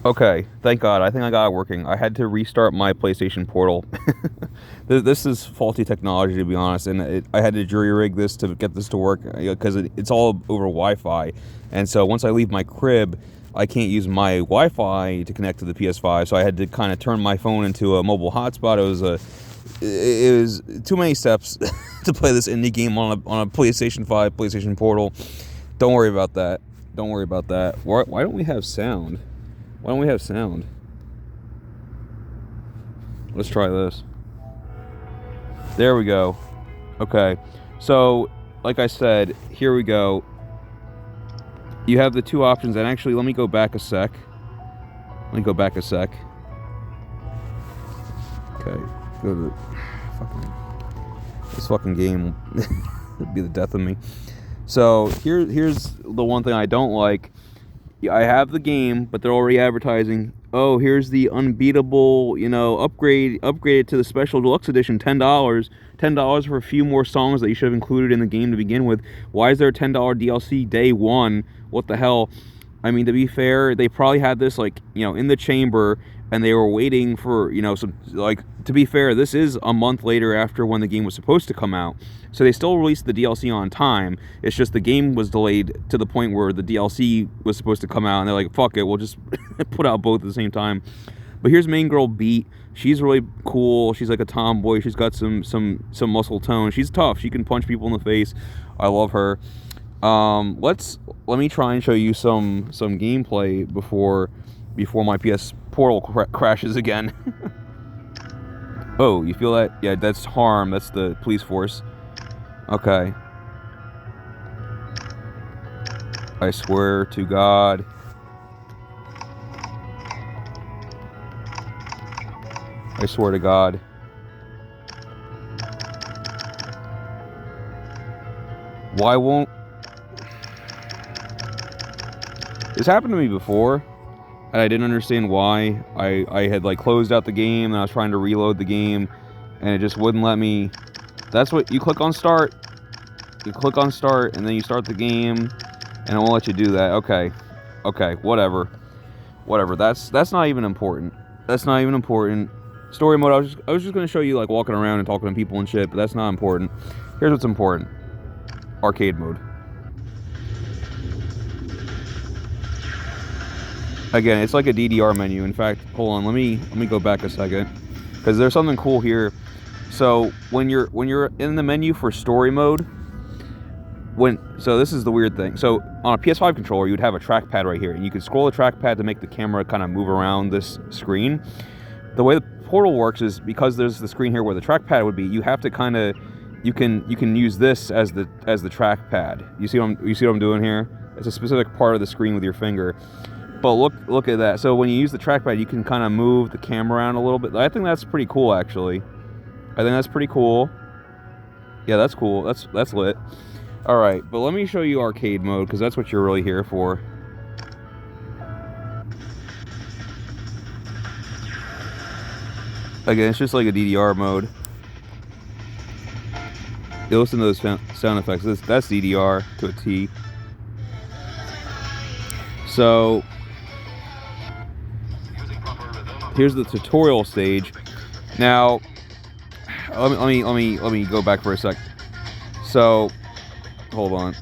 Okay, thank God. I think I got it working. I had to restart my PlayStation Portal. This is faulty technology, to be honest, and I had to jury rig this to get this to work because it's all over Wi-Fi. And so once I leave my crib, I can't use my Wi-Fi to connect to the PS5. So I had to kind of turn my phone into a mobile hotspot. It was too many steps to play this indie game on a PlayStation 5, PlayStation Portal. Don't worry about that. Don't worry about that. Why don't we have sound? Why don't we have sound? Let's try this. There we go. Okay. So, like I said, here we go. You have the two options, and actually, let me go back a sec. Okay. Go to this fucking game would be the death of me. So, here's the one thing I don't like. I have the game, but they're already advertising, oh, here's the Unbeatable, upgrade to the special deluxe edition, $10 for a few more songs that you should have included in the game to begin with. Why is there a $10 DLC day one? What the hell? I mean, to be fair, they probably had this, in the chamber, and they were waiting for, to be fair, this is a month later after when the game was supposed to come out. So they still released the DLC on time. It's just the game was delayed to the point where the DLC was supposed to come out, and they're like, fuck it, we'll just put out both at the same time. But here's main girl Beat. She's really cool. She's like a tomboy. She's got some muscle tone. She's tough. She can punch people in the face. I love her. Let me try and show you some gameplay before my PS Portal crashes again. Oh, you feel that? Yeah, that's Harm. That's the police force. Okay. I swear to God. I swear to God. Why won't... This happened to me before, and I didn't understand why. I had closed out the game, and I was trying to reload the game, and it just wouldn't let me. That's what you click on start. You click on start, and then you start the game, and it won't let you do that. Okay, whatever. That's not even important. Story mode. I was just gonna show you walking around and talking to people and shit, but that's not important. Here's what's important. Arcade mode. Again, it's like a DDR menu. In fact, hold on, let me go back a second, because there's something cool here. So when you're in the menu for story mode, so this is the weird thing. So on a PS5 controller, you'd have a trackpad right here, and you could scroll the trackpad to make the camera kind of move around this screen. The way the Portal works is because there's the screen here where the trackpad would be. You have to you can use this as the trackpad. You see what I'm doing here? It's a specific part of the screen with your finger. But look at that. So when you use the trackpad, you can kind of move the camera around a little bit. I think that's pretty cool, actually. I think that's pretty cool. Yeah, that's cool. That's lit. All right, but let me show you arcade mode, because that's what you're really here for. Again, it's just like a DDR mode. You listen to those sound effects. That's DDR to a T. So here's the tutorial stage. Now, let me go back for a sec. So, hold on.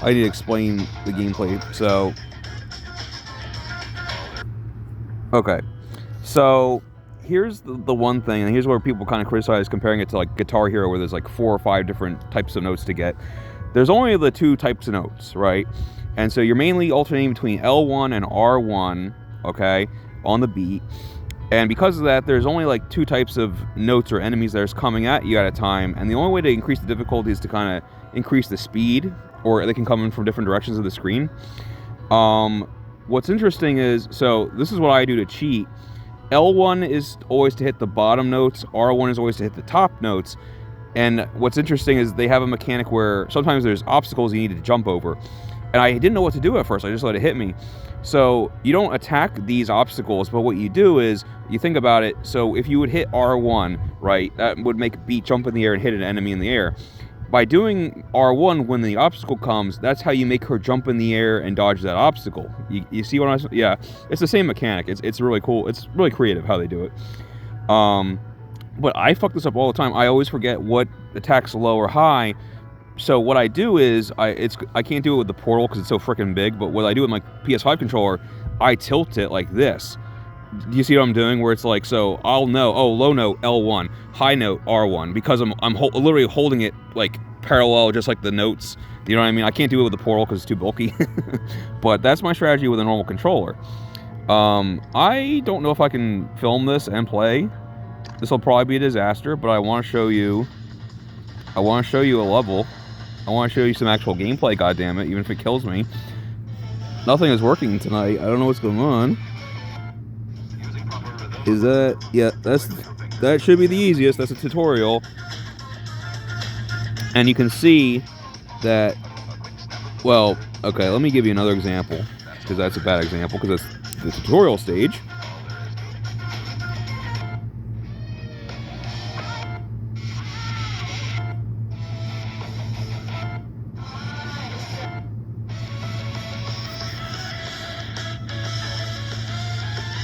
I need to explain the gameplay. So, okay. So here's the one thing, and here's where people kind of criticize comparing it to Guitar Hero, where there's 4 or 5 different types of notes to get. There's only the 2 types of notes, right? And so you're mainly alternating between L1 and R1, okay, on the beat. And because of that, there's only 2 types of notes or enemies that are coming at you at a time. And the only way to increase the difficulty is to kind of increase the speed, or they can come in from different directions of the screen. What's interesting is, so this is what I do to cheat. L1 is always to hit the bottom notes, R1 is always to hit the top notes. And what's interesting is they have a mechanic where sometimes there's obstacles you need to jump over. And I didn't know what to do at first, I just let it hit me. So you don't attack these obstacles, but what you do is, you think about it, so if you would hit R1, right, that would make a beat jump in the air and hit an enemy in the air. by doing R1 when the obstacle comes, that's how you make her jump in the air and dodge that obstacle. You see what I'm... Yeah, it's the same mechanic. It's really cool. It's really creative how they do it. But I fuck this up all the time. I always forget what attacks low or high. So what I do is, I can't do it with the portal because it's so freaking big, but what I do with my PS5 controller, I tilt it like this. Do you see what I'm doing? Where it's like, so I'll know, oh, low note L1, high note R1, because I'm literally holding it like parallel, just like the notes. You know what I mean? I can't do it with the portal because it's too bulky. But that's my strategy with a normal controller. I don't know if I can film this and play. This will probably be a disaster, but I want to show you. I want to show you a level. I want to show you some actual gameplay. Goddammit, even if it kills me. Nothing is working tonight. I don't know what's going on. Is that... Yeah, that should be the easiest. That's a tutorial. And you can see that... Well, okay, let me give you another example. Because that's a bad example, because that's the tutorial stage.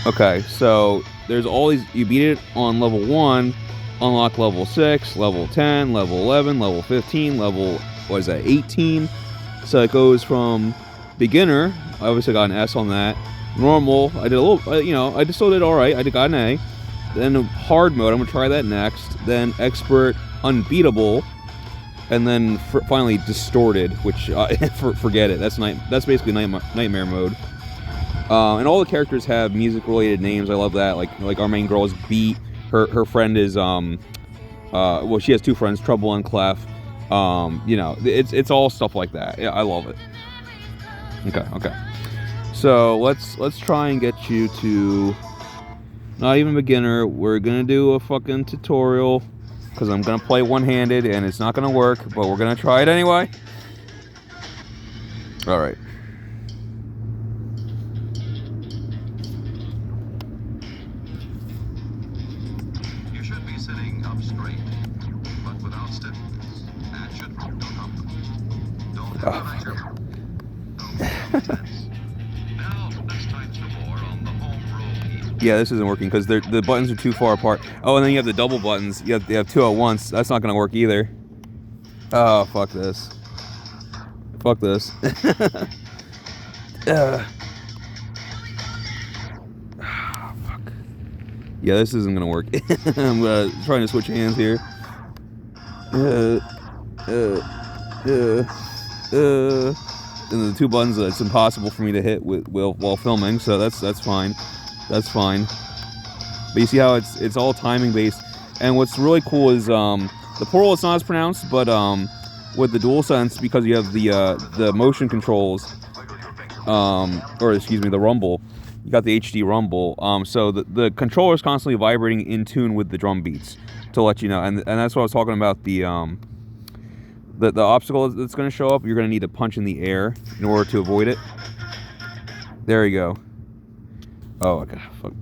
Okay, so there's all these, you beat it on level 1, unlock level 6, level 10, level 11, level 15, level, what is that, 18? So it goes from beginner, I obviously got an S on that, normal, I did a little, you know, I just still did alright, I got an A, then hard mode, I'm going to try that next, then expert, unbeatable, and then finally distorted, which, forget it, that's basically nightmare mode. And all the characters have music-related names. I love that. Like our main girl is Beat. Her friend is well, she has two friends, Trouble and Clef. You know, it's all stuff like that. Yeah, I love it. Okay. So let's try and get you to not even beginner. We're gonna do a fucking tutorial because I'm gonna play one-handed and it's not gonna work, but we're gonna try it anyway. All right. Sitting up straight, but without stiffness. That should feel comfortable. Don't have Now, let's type some more on the home row key. Yeah, this isn't working because the buttons are too far apart. Oh, and then you have the double buttons. You have two at once. That's not gonna work either. Oh, fuck this. Fuck this. Yeah, this isn't gonna work. I'm trying to switch hands here. And the two buttons, it's impossible for me to hit while filming, so that's fine. That's fine. But you see how it's all timing based. And what's really cool is the portal, it's not as pronounced, but with the DualSense, because you have the motion controls, or excuse me, the rumble. You got the HD rumble, so the controller is constantly vibrating in tune with the drum beats to let you know, and that's what I was talking about. The obstacle that's going to show up, you're going to need to punch in the air in order to avoid it. There you go. Oh, okay. Fuck.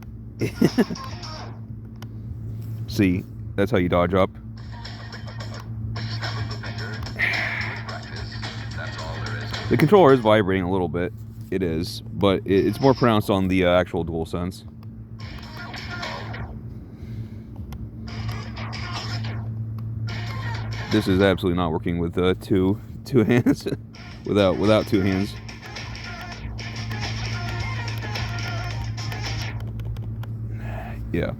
See, that's how you dodge up. The controller is vibrating a little bit. It is, but it's more pronounced on the actual DualSense. This is absolutely not working with two hands, without two hands. Yeah.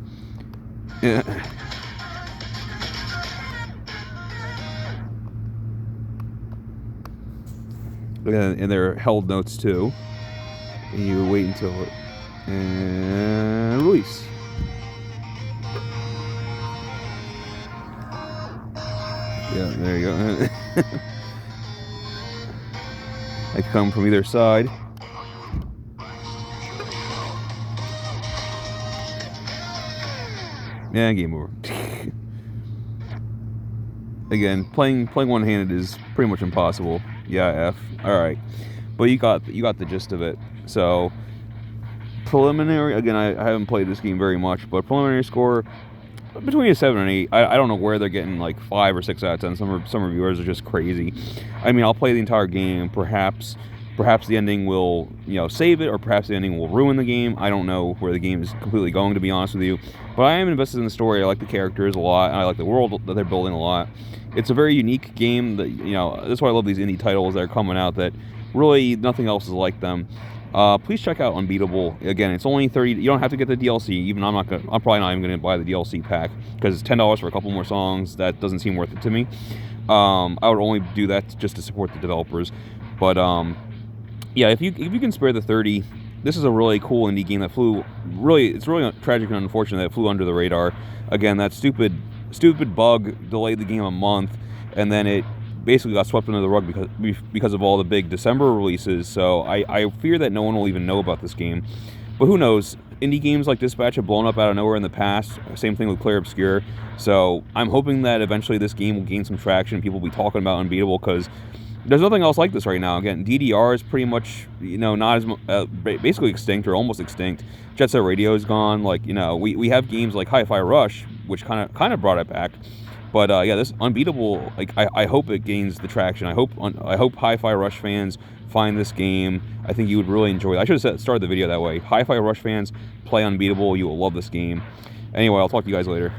And they're held notes too. And you wait until it and release. Yeah, there you go. They come from either side. Yeah, game over. Again, playing one-handed is pretty much impossible. Yeah, F. All right, but you got the gist of it. So preliminary. Again, I haven't played this game very much, but preliminary score, between a 7 and 8. I don't know where they're getting like 5 or 6 out of 10. Some reviewers are just crazy. I mean, I'll play the entire game. Perhaps the ending will, save it, or perhaps the ending will ruin the game. I don't know where the game is completely going, to be honest with you. But I am invested in the story. I like the characters a lot, and I like the world that they're building a lot. It's a very unique game that, that's why I love these indie titles that are coming out that really nothing else is like them. Please check out Unbeatable. Again, it's only 30. You don't have to get the DLC. Even I'm probably not even gonna buy the DLC pack because it's $10 for a couple more songs. That doesn't seem worth it to me. I would only do that just to support the developers. But yeah, if you can spare the 30, this is a really cool indie game that flew. It's really tragic and unfortunate that it flew under the radar. Again, that stupid bug delayed the game a month, and then it basically got swept under the rug because of all the big December releases. So I fear that no one will even know about this game. But who knows? Indie games like Dispatch have blown up out of nowhere in the past. Same thing with Clair Obscur. So I'm hoping that eventually this game will gain some traction. People will be talking about Unbeatable because there's nothing else like this right now. Again, DDR is pretty much, not as basically extinct or almost extinct. Jet Set Radio is gone. Like, we have games like Hi-Fi Rush, which kind of brought it back. But yeah, this Unbeatable, like I hope it gains the traction. I hope Hi-Fi Rush fans find this game. I think you would really enjoy it. I should have started the video that way. Hi-Fi Rush fans, play Unbeatable. You will love this game. Anyway, I'll talk to you guys later.